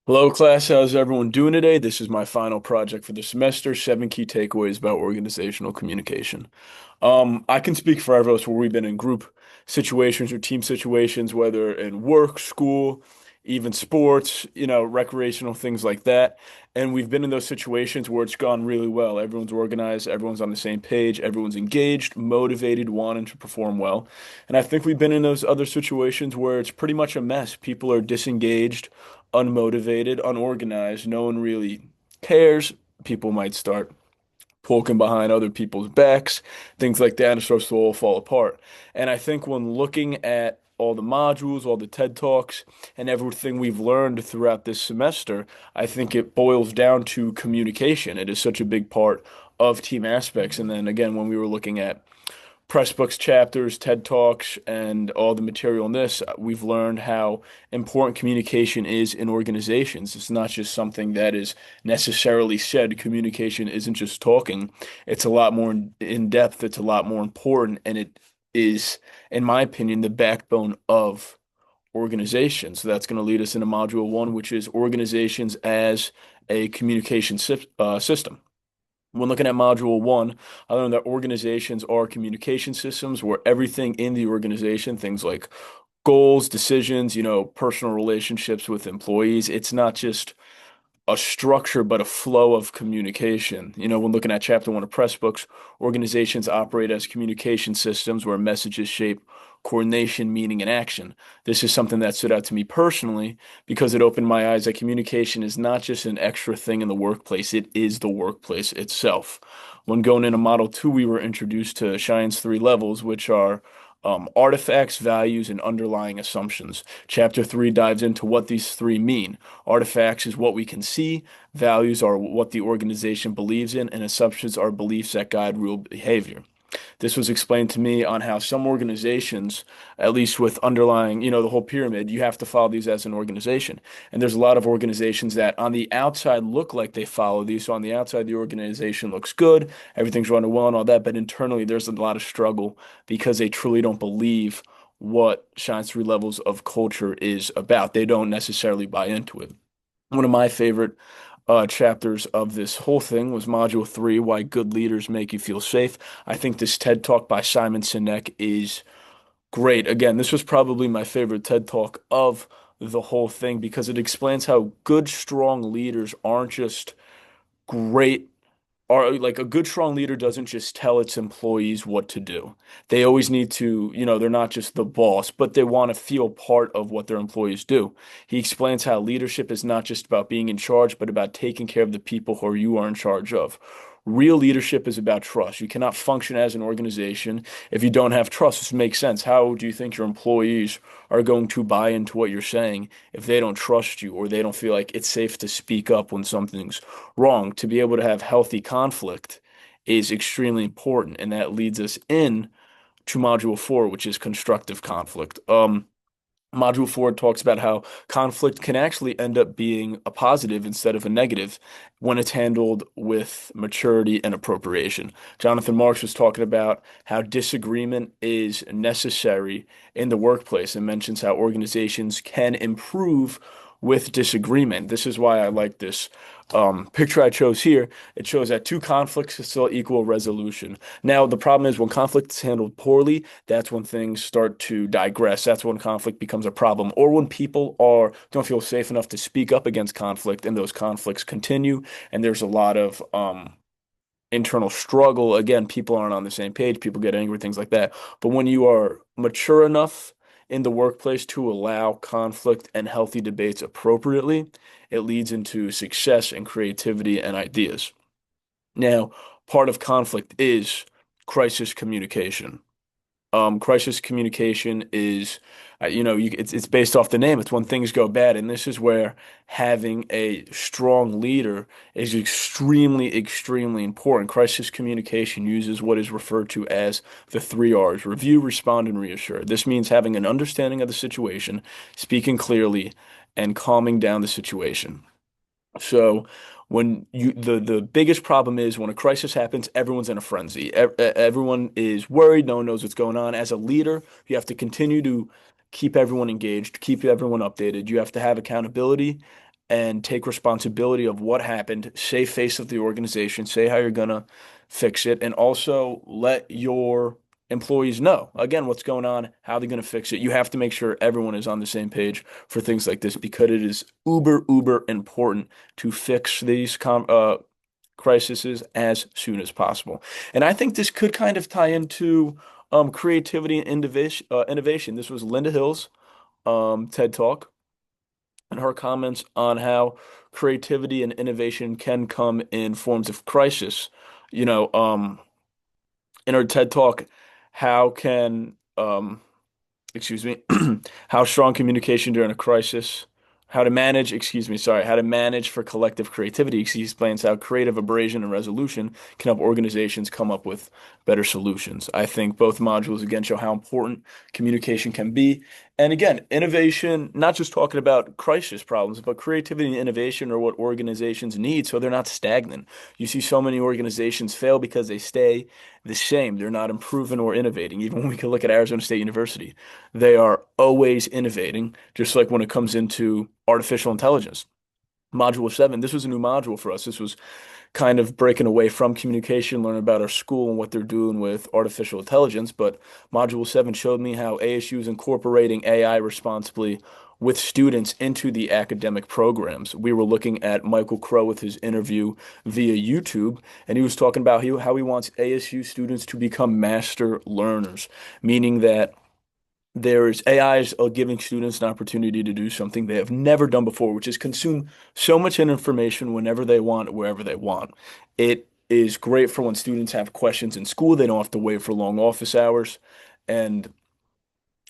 Hello, class. How's everyone doing today? This is my final project for the semester. 7 key takeaways about organizational communication. I can speak for every of us where we've been in group situations or team situations, whether in work, school, even sports, recreational things like that. And we've been in those situations where it's gone really well. Everyone's organized, everyone's on the same page, everyone's engaged, motivated, wanting to perform well. And I think we've been in those other situations where it's pretty much a mess. People are disengaged, unmotivated, unorganized. No one really cares. People might start poking behind other people's backs, things like that, and it starts to all fall apart. And I think when looking at all the modules, all the TED Talks, and everything we've learned throughout this semester, I think it boils down to communication. It is such a big part of team aspects. And then again, when we were looking at Pressbooks chapters, TED Talks, and all the material in this, we've learned how important communication is in organizations. It's not just something that is necessarily said. Communication isn't just talking. It's a lot more in depth. It's a lot more important, and it is, in my opinion, the backbone of organizations. So that's going to lead us into module one, which is organizations as a communication system. When looking at module one, I learned that organizations are communication systems where everything in the organization, things like goals, decisions, personal relationships with employees, it's not just a structure, but a flow of communication. When looking at chapter one of Pressbooks, organizations operate as communication systems where messages shape coordination, meaning, and action. This is something that stood out to me personally because it opened my eyes that communication is not just an extra thing in the workplace, it is the workplace itself. When going into Model 2, we were introduced to Shine's three levels, which are artifacts, values, and underlying assumptions. Chapter 3 dives into what these three mean. Artifacts is what we can see, values are what the organization believes in, and assumptions are beliefs that guide real behavior. This was explained to me on how some organizations, at least with underlying, the whole pyramid, you have to follow these as an organization. And there's a lot of organizations that on the outside look like they follow these. So on the outside, the organization looks good, everything's running well and all that, but internally there's a lot of struggle because they truly don't believe what Shine's three levels of culture is about. They don't necessarily buy into it. One of my favorite chapters of this whole thing was Module 3, Why Good Leaders Make You Feel Safe. I think this TED Talk by Simon Sinek is great. Again, this was probably my favorite TED Talk of the whole thing because it explains how good, strong leaders aren't just great are like a good strong leader doesn't just tell its employees what to do. They always need to, they're not just the boss, but they want to feel part of what their employees do. He explains how leadership is not just about being in charge, but about taking care of the people who you are in charge of. Real leadership is about trust. You cannot function as an organization if you don't have trust. This makes sense. How do you think your employees are going to buy into what you're saying if they don't trust you or they don't feel like it's safe to speak up when something's wrong? To be able to have healthy conflict is extremely important, and that leads us in to module four, which is constructive conflict. Module 4 talks about how conflict can actually end up being a positive instead of a negative when it's handled with maturity and appropriation. Jonathan Marks was talking about how disagreement is necessary in the workplace and mentions how organizations can improve with disagreement. This is why I like this picture I chose here. It shows that two conflicts still equal resolution. Now, the problem is when conflict is handled poorly, that's when things start to digress. That's when conflict becomes a problem, or when people don't feel safe enough to speak up against conflict, and those conflicts continue, and there's a lot of internal struggle. Again, people aren't on the same page, people get angry, things like that. But when you are mature enough in the workplace to allow conflict and healthy debates appropriately, it leads into success and creativity and ideas. Now, part of conflict is crisis communication. Crisis communication is, it's based off the name. It's when things go bad, and this is where having a strong leader is extremely, extremely important. Crisis communication uses what is referred to as the three R's: review, respond, and reassure. This means having an understanding of the situation, speaking clearly, and calming down the situation. So when the biggest problem is when a crisis happens, everyone's in a frenzy. Everyone is worried, no one knows what's going on. As a leader, you have to continue to keep everyone engaged, keep everyone updated. You have to have accountability and take responsibility of what happened, save face of the organization, say how you're gonna fix it, and also let your employees know again what's going on, how they're going to fix it. You have to make sure everyone is on the same page for things like this because it is uber important to fix these crises as soon as possible. And I think this could kind of tie into creativity and innovation. This was Linda Hill's TED Talk and her comments on how creativity and innovation can come in forms of crisis. You know, in her TED Talk, how can excuse me, how strong communication during a crisis, how to manage, excuse me, sorry, how to manage for collective creativity. He explains how creative abrasion and resolution can help organizations come up with better solutions. I think both modules again show how important communication can be. And again, innovation, not just talking about crisis problems, but creativity and innovation are what organizations need so they're not stagnant. You see so many organizations fail because they stay the same. They're not improving or innovating. Even when we can look at Arizona State University, they are always innovating, just like when it comes into artificial intelligence. Module 7, this was a new module for us. This was kind of breaking away from communication, learning about our school and what they're doing with artificial intelligence. But Module 7 showed me how ASU is incorporating AI responsibly with students into the academic programs. We were looking at Michael Crow with his interview via YouTube, and he was talking about how he wants ASU students to become master learners, meaning that there's AIs are giving students an opportunity to do something they have never done before, which is consume so much information whenever they want, wherever they want. It is great for when students have questions in school. They don't have to wait for long office hours. And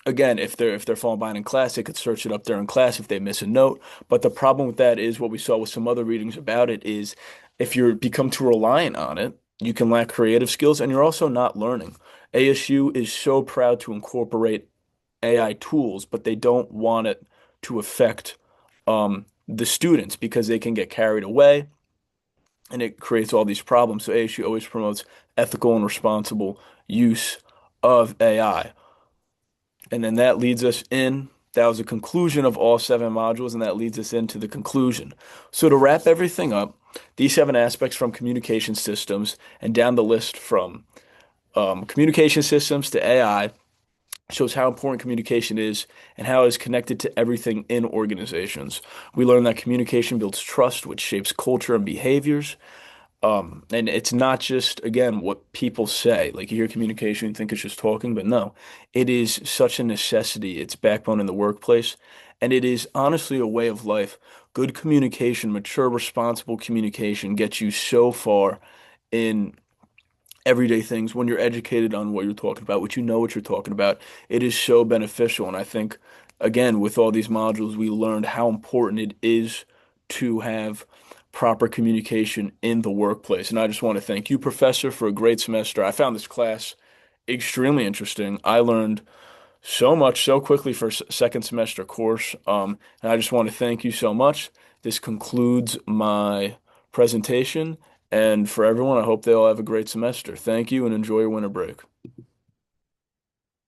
again, if they're falling behind in class, they could search it up there in class if they miss a note. But the problem with that is what we saw with some other readings about it is if you become too reliant on it, you can lack creative skills and you're also not learning. ASU is so proud to incorporate AI tools, but they don't want it to affect the students because they can get carried away and it creates all these problems. So ASU always promotes ethical and responsible use of AI. And then that leads us in. That was a conclusion of all 7 modules, and that leads us into the conclusion. So to wrap everything up, these 7 aspects from communication systems and down the list from communication systems to AI shows how important communication is and how it's connected to everything in organizations. We learn that communication builds trust, which shapes culture and behaviors. And it's not just, again, what people say. Like you hear communication and think it's just talking, but no, it is such a necessity. It's backbone in the workplace. And it is honestly a way of life. Good communication, mature, responsible communication gets you so far in everyday things when you're educated on what you're talking about, what you know what you're talking about. It is so beneficial. And I think, again, with all these modules, we learned how important it is to have proper communication in the workplace. And I just want to thank you, Professor, for a great semester. I found this class extremely interesting. I learned so much so quickly for a second semester course. And I just want to thank you so much. This concludes my presentation. And for everyone, I hope they all have a great semester. Thank you and enjoy your winter break.